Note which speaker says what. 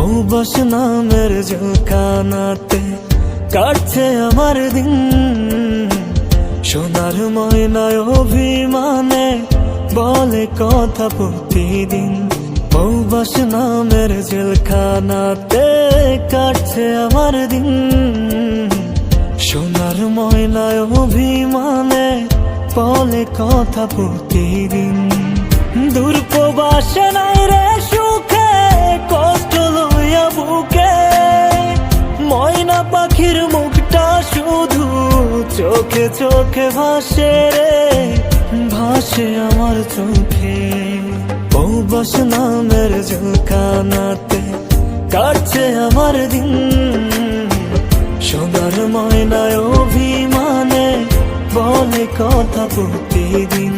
Speaker 1: বৌবাস নামের জলকানাতে কাটছে আমার দিন, সোনার ময়নায় অভিমানে বলে কথা প্রতিদিন। বৌবাস নামের জেলখানাতে কাটছে আমার দিন, সোনার ময়নায় অভিমানে বলে কথা প্রতিদিন। দূর প্রবাসে নাই রে সুখে, কষ্ট লইয়া বুকে, ময়না পাখির মুখটা শুধু চোখে চোখে ভাসে রে, ভাসে আমার চোখে। বৌবাস নামের জলকানাতে কাটছে আমার দিন, সোনার ময়নায় অভিমানে বলে কথা প্রতিদিন।